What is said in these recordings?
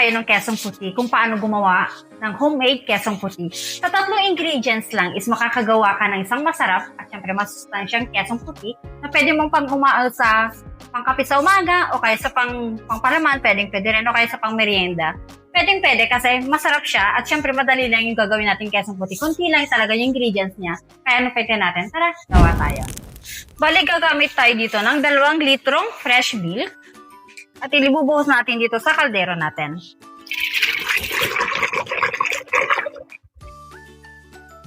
kayo ng kesong puti kung paano gumawa ng homemade kesong puti. Sa tatlong ingredients lang is makakagawa ka ng isang masarap at syempre masustansyang kesong puti na pwede mong pang-umaal sa pangkape sa umaga o kaya sa pangpalaman, pwede rin o kaya sa pangmerienda. Pwede kasi masarap siya at syempre madali lang yung gagawin natin kesong puti. Kunti lang talaga yung ingredients niya. Kaya ano pwede natin? Tara, gawa tayo. Bali, gagamit tayo dito ng 2 litrong fresh milk. At ilibubuhos natin dito sa kaldero natin.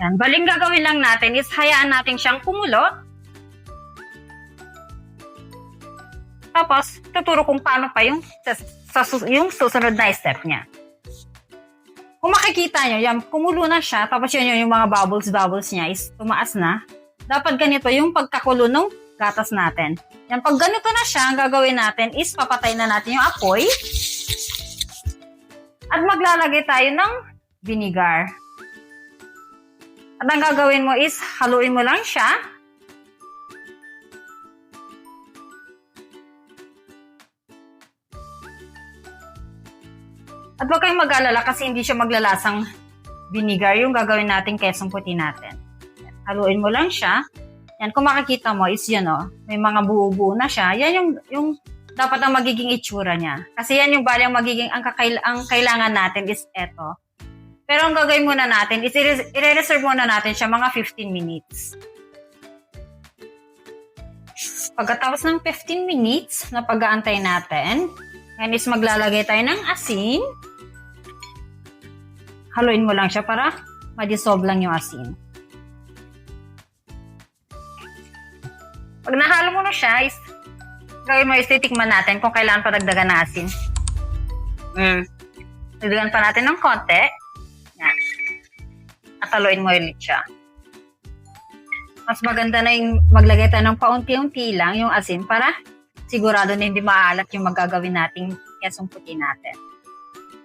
Yan. Baling gagawin lang natin is hayaan natin siyang kumulo. Tapos, tuturo kung paano pa yung susunod na step niya. Kung makikita nyo, yan, kumulo na siya. Tapos yun yung mga bubbles niya is tumaas na. Dapat ganito yung pagkakulo ng gatas natin. Yan, pag ganito na siya, ang gagawin natin is papatay na natin yung apoy. At maglalagay tayo ng vinegar. At ang gagawin mo is haluin mo lang siya. At huwag kayong mag-alala kasi hindi siya maglalasang vinegar yung gagawin natin kesong puti natin. Yan, haluin mo lang siya. Yan, kung makikita mo is yun, may mga buo-buo na siya. Yan yung dapat ang magiging itsura niya. Kasi yan yung bali ang magiging, ang kailangan natin is eto. Pero ang gagawin muna natin is i-reserve muna natin siya mga 15 minutes. Pagkatapos ng 15 minutes na pag-aantay natin, yan is maglalagay tayo ng asin. Haluin mo lang siya para ma-dissolve lang yung asin. Pag nahalo mo na siya, gawin mo is titikman natin kung kailangan pa dagdagan na asin. Dagdagan pa natin ng konti. Yan. At haluin mo ulit siya. Mas maganda na yung maglagay tayo ng paunti-unti lang yung asin para sigurado na hindi maalat yung magagawin nating kesong puti natin.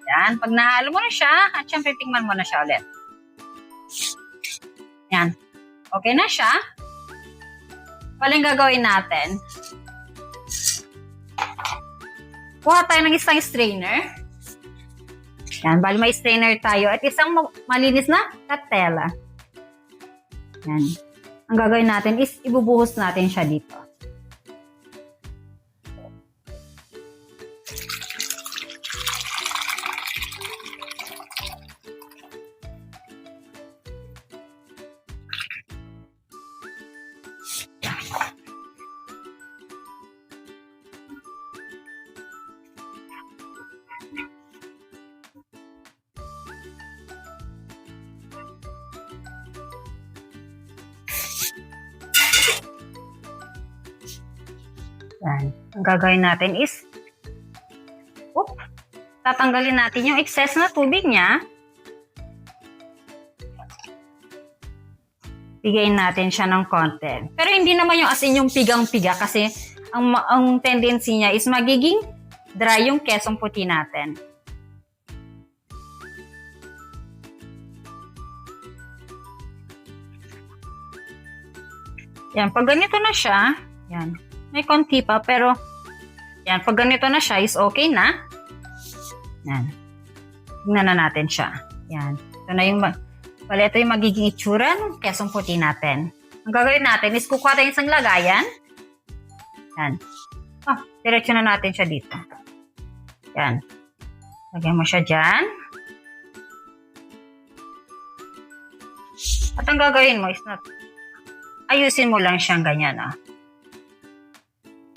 Yan. Pag nahalo mo na siya, at syempre tikman mo na siya ulit. Yan. Okay na siya. Walang gagawin natin. Kuha tayo ng isang strainer. Yan, bali may strainer tayo at isang malinis na katela. Yan. Ang gagawin natin is ibubuhos natin siya dito. Yan. Ang gagawin natin is tatanggalin natin yung excess na tubig niya. Pigayin natin siya ng konti. Pero hindi naman yung as in yung pigang-piga kasi ang tendency niya is magiging dry yung kesong puti natin. Yan, pag ganito na siya, yan. May konti pa, pero yan, pag ganito na siya, is okay na. Yan. Tingnan na natin siya. Yan. Ito na yung, ito yung magiging itsura ng kesong puti natin. Ang gagawin natin is kukuha tayo isang lagayan. Yan. Diretso na natin siya dito. Yan. Lagyan mo siya dyan. At ang gagawin mo is ayusin mo lang siyang ganyan,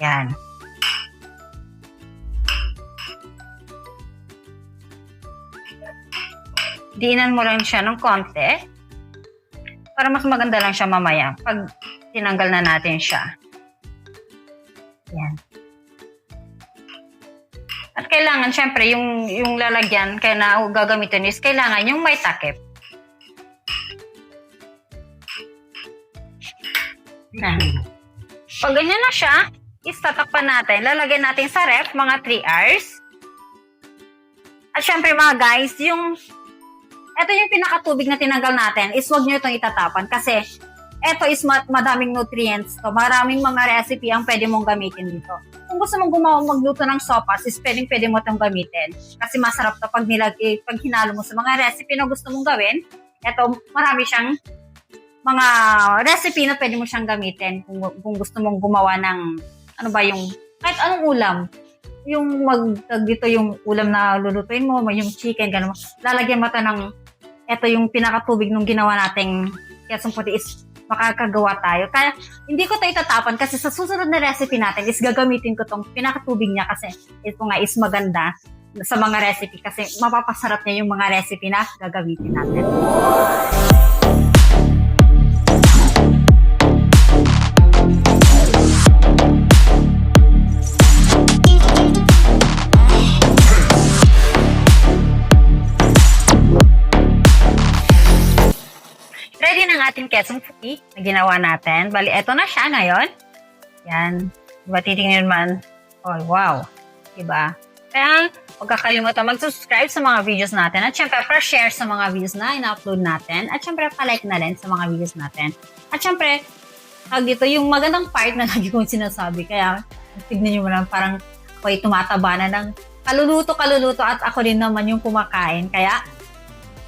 Yan. Diinan mo lang siya ng konti para mas maganda lang siya mamaya pag tinanggal na natin siya. Yan. At kailangan, syempre, yung lalagyan kaya na gagamitin is kailangan yung may takip. Yan. Pag ganyan na siya, is tatakpan natin. Lalagyan natin sa ref mga 3 hours. At syempre mga guys, ito yung pinakatubig na tinanggal natin is huwag nyo itong itatapan kasi ito is madaming nutrients to. Maraming mga recipe ang pwede mong gamitin dito. kung gusto mong magluto ng sopas, is pwede mo itong gamitin. Kasi masarap to pag hinalo mo sa mga recipe na gusto mong gawin. Ito, marami siyang mga recipe na pwede mo siyang gamitin kung gusto mong gumawa ng, ano ba yung, kahit anong ulam. Yung dito yung ulam na lulutuin mo, yung chicken, gano'n. Lalagyan mo ito ng, ito yung pinakatubig nung ginawa nating kesong puti is makakagawa tayo. Kaya hindi ko ito itatapon kasi sa susunod na recipe natin is gagamitin ko tong pinakatubig niya kasi ito nga is maganda sa mga recipe kasi mapapasarap niya yung mga recipe na gagamitin natin. Ready na ang ating kesong puti na ginawa natin. Bali, eto na siya ngayon. Yan. Diba, titingnan man. Oh, wow. Diba? Kaya, huwag kakalimutan mag-subscribe sa mga videos natin. At syempre, pa-share sa mga videos na ina-upload natin. At syempre, pa-like na rin sa mga videos natin. At syempre, dito, yung magandang part na lagi kong sinasabi. Kaya, tignan nyo mo lang, parang ako'y tumataba na ng kaluluto at ako din naman yung kumakain. Kaya,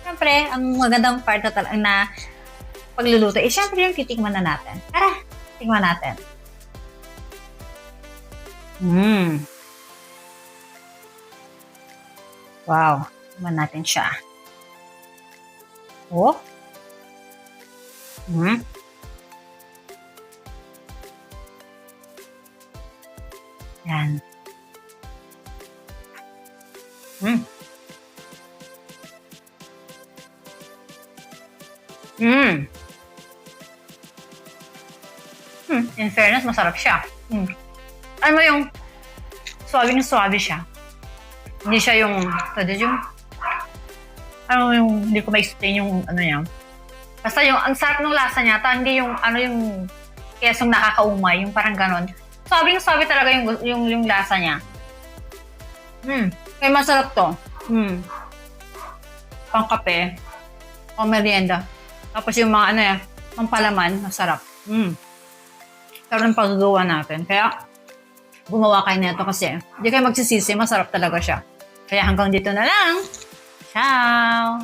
syempre, ang magandang part na pagluluto, syempre yung titikman na natin. Tara, tikman natin. Wow, tikman natin siya. Oh. Yan. In fairness, masarap siya. Ano mo yung suwabe siya. Hindi siya yung, hindi ko ma-explain yung ano yan. Basta yung, ang sarap ng lasa niya, hindi yung, yung kesong nakakaumay, yung parang ganon. Suwabe talaga yung lasa niya. Kaya masarap to. Pang kape, pang merienda. Tapos yung mga pampalaman, masarap. Sarap ng paggagawa natin. Kaya, gumawa kayo nito kasi hindi kayo magsisisi, masarap talaga siya. Kaya hanggang dito na lang. Ciao!